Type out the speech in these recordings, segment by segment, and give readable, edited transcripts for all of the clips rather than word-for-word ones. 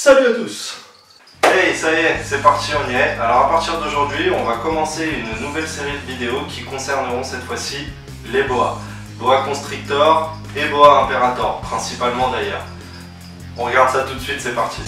Salut à tous! Hey, ça y est, c'est parti, on y est. Alors à partir d'aujourd'hui, on va commencer une nouvelle série de vidéos qui concerneront cette fois-ci les boas. Boa constrictor et boa imperator, principalement d'ailleurs. On regarde ça tout de suite, c'est parti.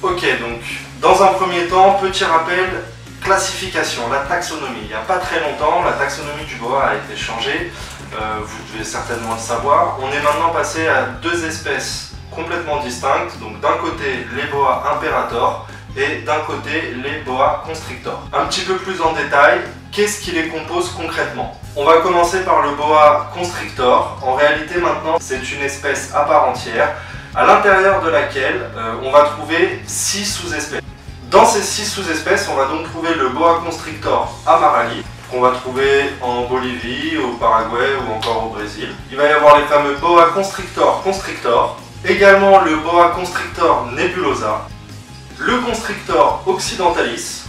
Ok, donc dans un premier temps, petit rappel, classification, la taxonomie. Il n'y a pas très longtemps, la taxonomie du boa a été changée, vous devez certainement le savoir. On est maintenant passé à deux espèces complètement distinctes, donc d'un côté les boa imperator et d'un côté les boa constrictor. Un petit peu plus en détail, qu'est-ce qui les compose concrètement? On va commencer par le boa constrictor. En réalité maintenant, c'est une espèce à part entière, à l'intérieur de laquelle on va trouver 6 sous-espèces. Dans ces 6 sous-espèces, on va donc trouver le boa constrictor amarali, qu'on va trouver en Bolivie, au Paraguay ou encore au Brésil. Il va y avoir les fameux boa constrictor constrictor, également le boa constrictor nebulosa, le constrictor occidentalis,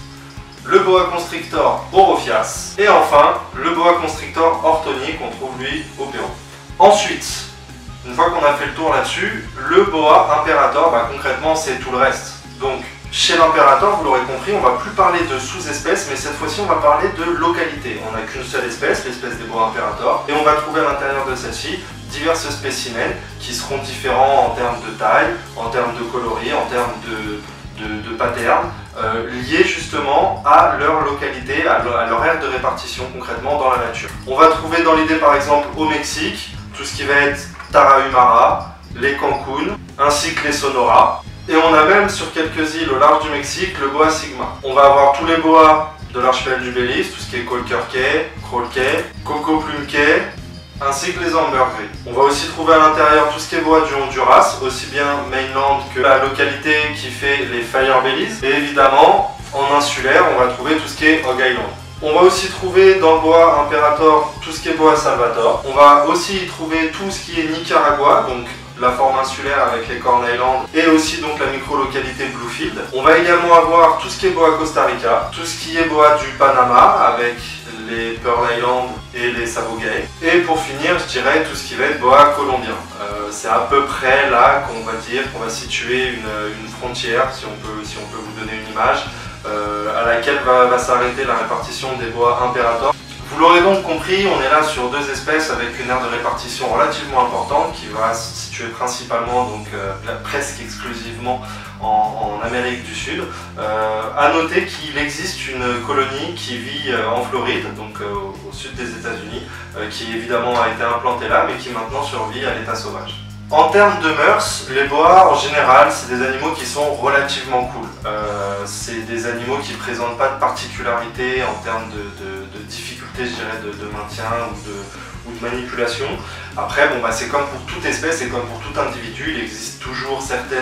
le boa constrictor orophias, et enfin le boa constrictor orthoni qu'on trouve lui au Pérou. Ensuite, une fois qu'on a fait le tour là-dessus, le boa imperator, concrètement c'est tout le reste. Donc chez l'imperator, vous l'aurez compris, on ne va plus parler de sous-espèces, mais cette fois-ci on va parler de localité. On n'a qu'une seule espèce, l'espèce des boa imperator, et on va trouver à l'intérieur de celle-ci diverses spécimens qui seront différents en termes de taille, en termes de coloris, en termes de pattern, liés justement à leur localité, à leur aire de répartition concrètement dans la nature. On va trouver dans l'idée par exemple au Mexique, tout ce qui va être Tarahumara, les Cancun, ainsi que les Sonora. Et on a même sur quelques îles au large du Mexique le boa sigma. On va avoir tous les boas de l'archipel du Belize, tout ce qui est Colker Cay, Croll Cay, Coco Plume Cay, ainsi que les ambergris. On va aussi trouver à l'intérieur tout ce qui est bois du Honduras, aussi bien mainland que la localité qui fait les Fire Belize. Et évidemment, en insulaire, on va trouver tout ce qui est Hog Island. On va aussi trouver dans le boa imperator tout ce qui est boa salvator. On va aussi y trouver tout ce qui est Nicaragua, donc la forme insulaire avec les Corn Island et aussi donc la micro-localité Bluefield. On va également avoir tout ce qui est boa Costa Rica, tout ce qui est boa du Panama avec les Pearl Island et les Sabogay. Et pour finir, je dirais tout ce qui va être boa colombien. C'est à peu près là qu'on va dire qu'on va situer une frontière, si on peut vous donner une image, à laquelle va s'arrêter la répartition des boa imperator. Vous l'aurez donc compris, on est là sur deux espèces avec une aire de répartition relativement importante qui va se situer principalement, donc presque exclusivement en Amérique du Sud. À noter qu'il existe une colonie qui vit en Floride, donc au sud des États-Unis, qui évidemment a été implantée là, mais qui maintenant survit à l'état sauvage. En termes de mœurs, les boas en général, c'est des animaux qui sont relativement cool. C'est des animaux qui ne présentent pas de particularité en termes de difficulté, je dirais, de maintien ou de manipulation. Après, c'est comme pour toute espèce et comme pour tout individu, il existe toujours certains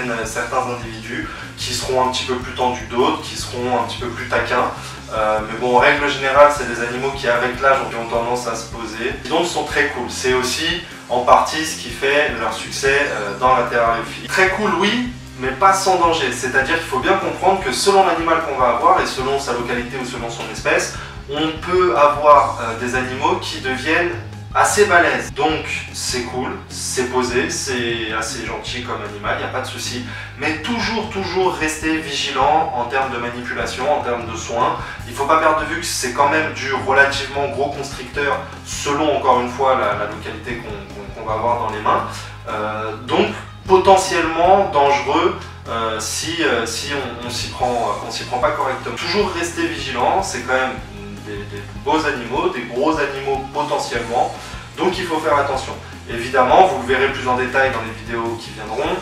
individus qui seront un petit peu plus tendus d'autres, qui seront un petit peu plus taquins. Mais bon, en règle générale, c'est des animaux qui, avec l'âge, ont tendance à se poser. Et donc, sont très cool. C'est aussi, en partie, ce qui fait leur succès dans la terrariophilie. Très cool, oui, mais pas sans danger. C'est-à-dire qu'il faut bien comprendre que selon l'animal qu'on va avoir et selon sa localité ou selon son espèce, on peut avoir des animaux qui deviennent assez balèzes. Donc c'est cool, c'est posé, c'est assez gentil comme animal, il n'y a pas de souci. Mais toujours rester vigilant en termes de manipulation, en termes de soins. Il ne faut pas perdre de vue que c'est quand même du relativement gros constricteur selon encore une fois la localité qu'on va avoir dans les mains. Donc potentiellement dangereux si on s'y prend pas correctement. Toujours rester vigilant, c'est quand même des beaux animaux, des gros animaux potentiellement, donc il faut faire attention. Évidemment, vous le verrez plus en détail dans les vidéos qui viendront,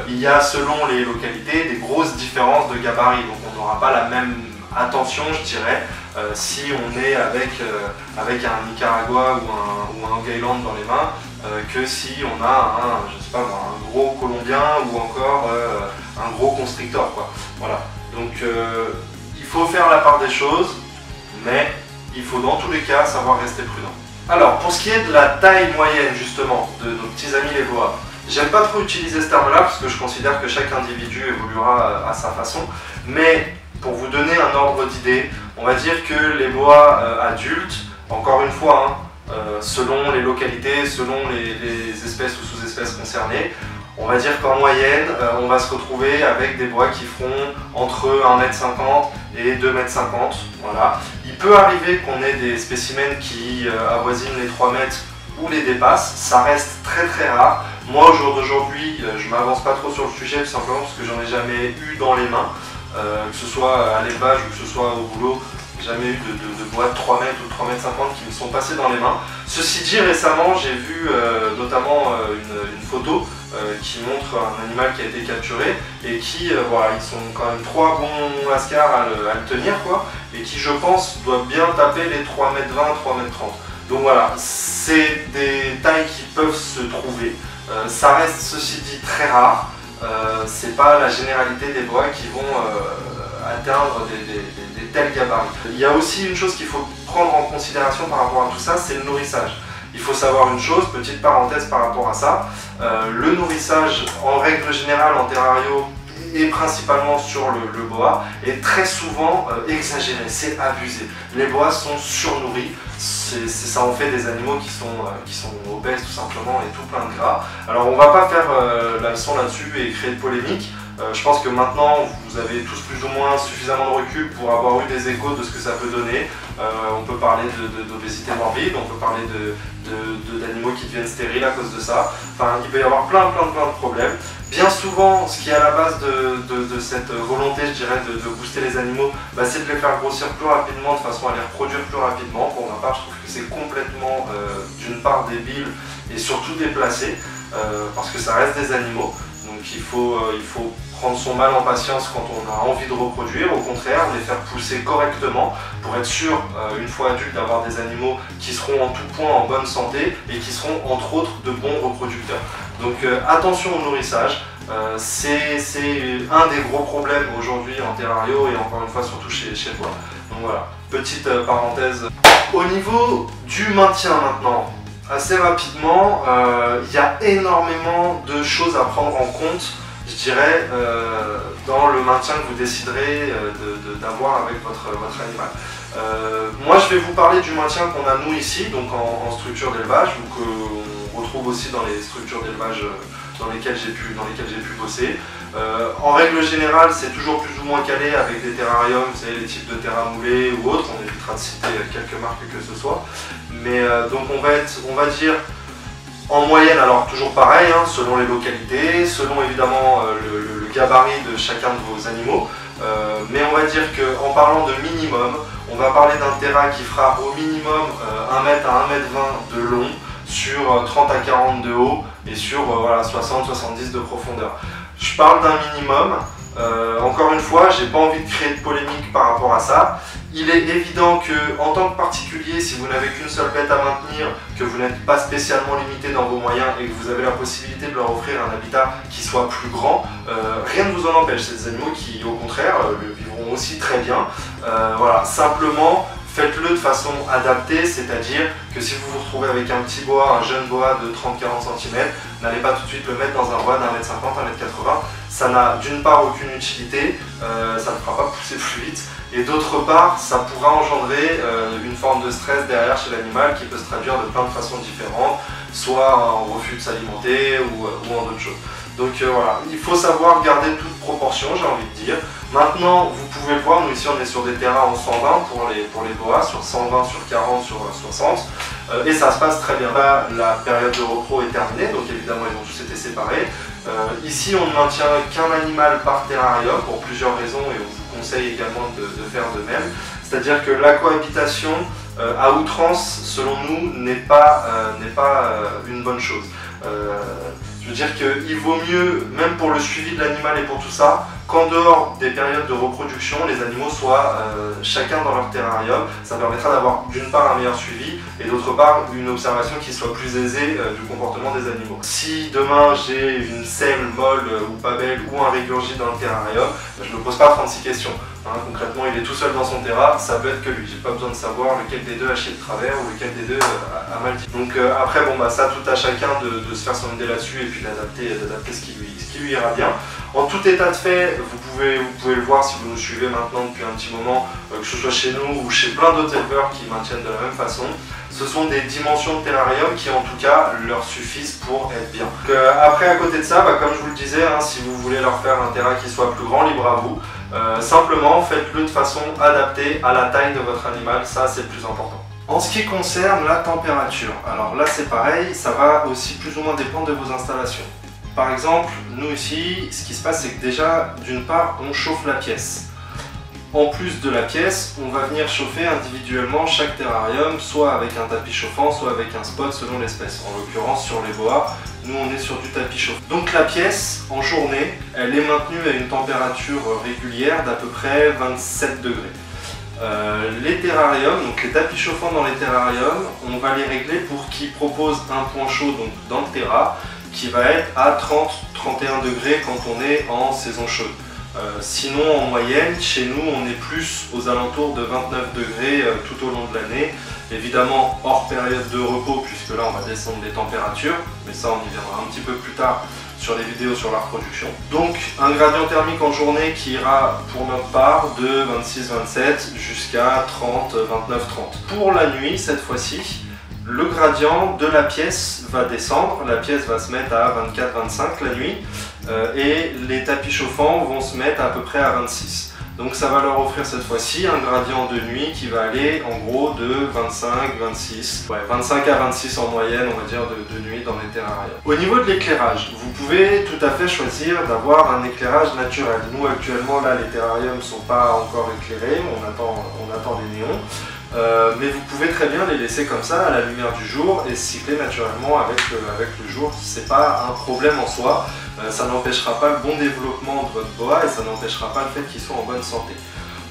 il y a selon les localités des grosses différences de gabarit, donc on n'aura pas la même attention, je dirais, si on est avec un Nicaragua ou un Hog Island dans les mains, que si on a je sais pas moi, un gros colombien ou encore un gros constrictor, quoi. Voilà. Donc il faut faire la part des choses, mais il faut dans tous les cas savoir rester prudent. Alors pour ce qui est de la taille moyenne justement de nos petits amis les boas, j'aime pas trop utiliser ce terme là parce que je considère que chaque individu évoluera à sa façon, mais pour vous donner un ordre d'idée, on va dire que les boas adultes, encore une fois, selon les localités, selon les espèces ou sous-espèces concernées, on va dire qu'en moyenne, on va se retrouver avec des boas qui feront entre 1,50 m et 2,50 m. Voilà. Il peut arriver qu'on ait des spécimens qui avoisinent les 3 mètres ou les dépassent, ça reste très très rare. Moi au jour d'aujourd'hui, je m'avance pas trop sur le sujet, tout simplement parce que j'en ai jamais eu dans les mains. Que ce soit à l'élevage ou que ce soit au boulot, jamais eu de bois de 3 mètres ou 3,50 m qui me sont passés dans les mains. Ceci dit, récemment j'ai vu notamment une photo qui montre un animal qui a été capturé et qui, voilà, ils sont quand même 3 bons lascars à le tenir, quoi, et qui je pense doivent bien taper les 3,20 m, 3,30 m. Donc voilà, c'est des tailles qui peuvent se trouver. Ça reste ceci dit très rare. C'est pas la généralité des bois qui vont atteindre des tels gabarits. Il y a aussi une chose qu'il faut prendre en considération par rapport à tout ça, c'est le nourrissage. Il faut savoir une chose, petite parenthèse par rapport à ça, le nourrissage en règle générale en terrario et principalement sur le boa est très souvent exagéré, c'est abusé. Les boas sont surnourris, ça en fait des animaux qui sont obèses tout simplement et tout plein de gras. Alors on va pas faire la leçon là-dessus et créer de polémique. Je pense que maintenant vous avez tous plus ou moins suffisamment de recul pour avoir eu des échos de ce que ça peut donner. On peut parler d'obésité morbide, on peut parler d'animaux qui deviennent stériles à cause de ça. Enfin, il peut y avoir plein de problèmes. Bien souvent, ce qui est à la base de cette volonté, je dirais, de booster les animaux, bah, c'est de les faire grossir plus rapidement, de façon à les reproduire plus rapidement. Pour ma part, je trouve que c'est complètement, d'une part, débile et surtout déplacé, parce que ça reste des animaux. Donc il faut prendre son mal en patience quand on a envie de reproduire. Au contraire, les faire pousser correctement pour être sûr, une fois adultes, d'avoir des animaux qui seront en tout point en bonne santé et qui seront entre autres de bons reproducteurs. Donc attention au nourrissage, c'est un des gros problèmes aujourd'hui en terrario et encore une fois surtout chez le bois. Donc voilà, petite parenthèse. Au niveau du maintien maintenant, assez rapidement, il y a énormément de choses à prendre en compte, je dirais, dans le maintien que vous déciderez d'avoir avec votre animal. Moi je vais vous parler du maintien qu'on a nous ici, donc en structure d'élevage, ou qu'on retrouve aussi dans les structures d'élevage dans lesquelles j'ai pu bosser. En règle générale, c'est toujours plus ou moins calé avec des terrariums, vous savez, les types de terrains moulés ou autres, on évitera de citer quelques marques que ce soit. Mais donc on va dire en moyenne, alors toujours pareil, hein, selon les localités, selon évidemment le gabarit de chacun de vos animaux, mais on va dire qu'en parlant de minimum, on va parler d'un terrain qui fera au minimum 1 m à 1,20 m de long, sur 30 à 40 de haut et sur voilà, 60-70 de profondeur. Je parle d'un minimum, encore une fois, j'ai pas envie de créer de polémique par rapport à ça. Il est évident que, en tant que particulier, si vous n'avez qu'une seule bête à maintenir, que vous n'êtes pas spécialement limité dans vos moyens et que vous avez la possibilité de leur offrir un habitat qui soit plus grand, rien ne vous en empêche. C'est des animaux qui, au contraire, le vivront aussi très bien. Voilà, simplement, faites-le de façon adaptée, c'est-à-dire que si vous vous retrouvez avec un petit boa, un jeune boa de 30-40 cm, n'allez pas tout de suite le mettre dans un boa d'1,50 m, 1,80 m. Ça n'a d'une part aucune utilité, ça ne fera pas pousser plus vite, et d'autre part, ça pourra engendrer une forme de stress derrière chez l'animal qui peut se traduire de plein de façons différentes, soit en refus de s'alimenter ou en d'autres choses. Donc voilà, il faut savoir garder toute proportion, j'ai envie de dire. Maintenant, vous pouvez le voir, nous ici on est sur des terrains en 120 pour les boas, sur 120, sur 40, sur 60, et ça se passe très bien. Là, la période de repro est terminée, donc évidemment ils ont tous été séparés. Ici on ne maintient qu'un animal par terrarium pour plusieurs raisons et on vous conseille également de faire de même. C'est-à-dire que la cohabitation à outrance, selon nous, n'est pas une bonne chose. Je veux dire qu'il vaut mieux, même pour le suivi de l'animal et pour tout ça, qu'en dehors des périodes de reproduction, les animaux soient chacun dans leur terrarium. Ça permettra d'avoir d'une part un meilleur suivi et d'autre part une observation qui soit plus aisée du comportement des animaux. Si demain j'ai une selle molle ou pas belle ou un régurgite dans le terrarium, je ne me pose pas 36 questions. Concrètement, il est tout seul dans son terrain, ça peut être que lui. J'ai pas besoin de savoir lequel des deux a chié de travers ou lequel des deux a mal dit. Donc après, bon, bah, ça, tout à chacun de se faire son idée là-dessus et puis d'adapter ce qui lui ira bien. En tout état de fait, vous pouvez le voir si vous nous suivez maintenant depuis un petit moment, que ce soit chez nous ou chez plein d'autres éleveurs qui maintiennent de la même façon. Ce sont des dimensions de terrarium qui en tout cas leur suffisent pour être bien. Après, à côté de ça, bah, comme je vous le disais, si vous voulez leur faire un terrain qui soit plus grand, libre à vous. Simplement faites-le de façon adaptée à la taille de votre animal, ça c'est le plus important. En ce qui concerne la température, alors là c'est pareil, ça va aussi plus ou moins dépendre de vos installations. Par exemple, nous ici, ce qui se passe c'est que déjà, d'une part, on chauffe la pièce. En plus de la pièce, on va venir chauffer individuellement chaque terrarium, soit avec un tapis chauffant, soit avec un spot selon l'espèce. En l'occurrence, sur les boas, nous on est sur du tapis chauffant. Donc la pièce, en journée, elle est maintenue à une température régulière d'à peu près 27 degrés. Les terrariums, donc les tapis chauffants dans les terrariums, on va les régler pour qu'ils proposent un point chaud donc dans le terra qui va être à 30-31 degrés quand on est en saison chaude. Sinon, en moyenne, chez nous, on est plus aux alentours de 29 degrés tout au long de l'année. Évidemment, hors période de repos, puisque là, on va descendre les températures. Mais ça, on y viendra un petit peu plus tard sur les vidéos sur la reproduction. Donc, un gradient thermique en journée qui ira, pour notre part, de 26-27 jusqu'à 30-29-30. Pour la nuit, cette fois-ci, le gradient de la pièce va descendre. La pièce va se mettre à 24-25 la nuit. Et les tapis chauffants vont se mettre à peu près à 26. Donc ça va leur offrir cette fois-ci un gradient de nuit qui va aller en gros de 25-26, 25 à 26 en moyenne on va dire de nuit dans les terrariums. Au niveau de l'éclairage, vous pouvez tout à fait choisir d'avoir un éclairage naturel. Nous actuellement là les terrariums ne sont pas encore éclairés, on attend les néons. Mais vous pouvez très bien les laisser comme ça à la lumière du jour et cycler naturellement avec le jour. C'est pas un problème en soi, ça n'empêchera pas le bon développement de votre boa et ça n'empêchera pas le fait qu'il soit en bonne santé.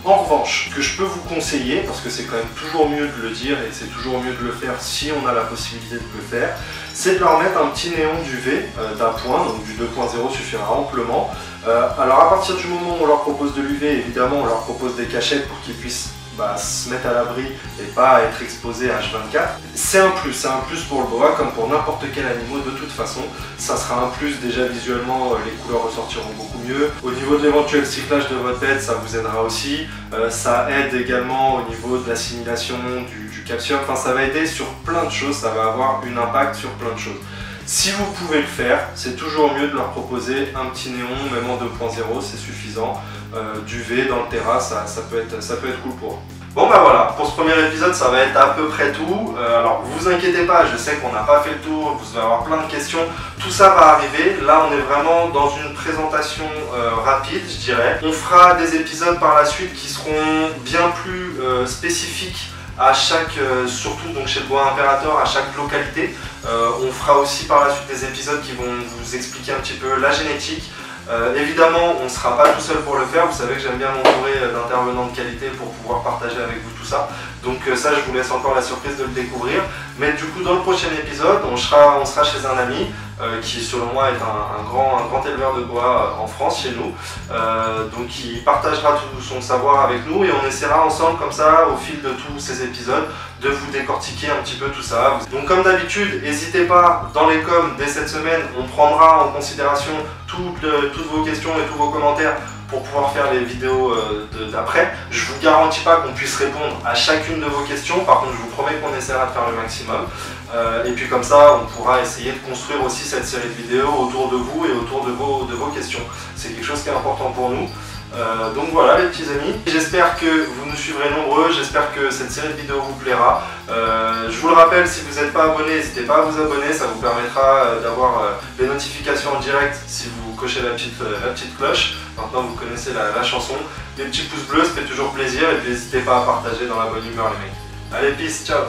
En revanche, ce que je peux vous conseiller, parce que c'est quand même toujours mieux de le dire et c'est toujours mieux de le faire si on a la possibilité de le faire, c'est de leur mettre un petit néon d'UV d'appoint, donc du 2.0 suffira amplement. Alors à partir du moment où on leur propose de l'UV, évidemment on leur propose des cachettes pour qu'ils puissent se mettre à l'abri et pas être exposé à H24. C'est un plus pour le boa comme pour n'importe quel animal de toute façon. Ça sera un plus déjà visuellement, les couleurs ressortiront beaucoup mieux. Au niveau de l'éventuel cyclage de votre bête, ça vous aidera aussi. Ça aide également au niveau de l'assimilation du calcium. Enfin, ça va aider sur plein de choses, ça va avoir un impact sur plein de choses. Si vous pouvez le faire, c'est toujours mieux de leur proposer un petit néon, même en 2.0, c'est suffisant. d'UV dans le terrain, ça peut être cool pour eux. Bon bah voilà, pour ce premier épisode ça va être à peu près tout. Alors vous inquiétez pas, je sais qu'on n'a pas fait le tour, vous allez avoir plein de questions, tout ça va arriver. Là on est vraiment dans une présentation rapide je dirais. On fera des épisodes par la suite qui seront bien plus spécifiques à chaque, surtout donc chez le boa impérator, à chaque localité. On fera aussi par la suite des épisodes qui vont vous expliquer un petit peu la génétique. Évidemment, on ne sera pas tout seul pour le faire, vous savez que j'aime bien m'entourer d'intervenants de qualité pour pouvoir partager avec vous tout ça. Donc ça, je vous laisse encore la surprise de le découvrir. Mais du coup, dans le prochain épisode, on sera chez un ami qui, selon moi, est un grand éleveur de bois en France, chez nous. Donc il partagera tout son savoir avec nous et on essaiera ensemble, comme ça, au fil de tous ces épisodes, de vous décortiquer un petit peu tout ça. Donc comme d'habitude, n'hésitez pas, dans les coms, dès cette semaine, on prendra en considération toutes vos questions et tous vos commentaires pour pouvoir faire les vidéos d'après. Je vous garantis pas qu'on puisse répondre à chacune de vos questions, par contre je vous promets qu'on essaiera de faire le maximum. Et puis comme ça, on pourra essayer de construire aussi cette série de vidéos autour de vous et autour de vos questions. C'est quelque chose qui est important pour nous. Donc voilà les petits amis, j'espère que vous nous suivrez nombreux, j'espère que cette série de vidéos vous plaira. Je vous le rappelle, si vous n'êtes pas abonné, n'hésitez pas à vous abonner, ça vous permettra d'avoir les notifications en direct si vous cochez la petite cloche. Maintenant vous connaissez la chanson. Les petits pouces bleus, ça fait toujours plaisir et puis n'hésitez pas à partager dans la bonne humeur les mecs. Allez, peace, ciao.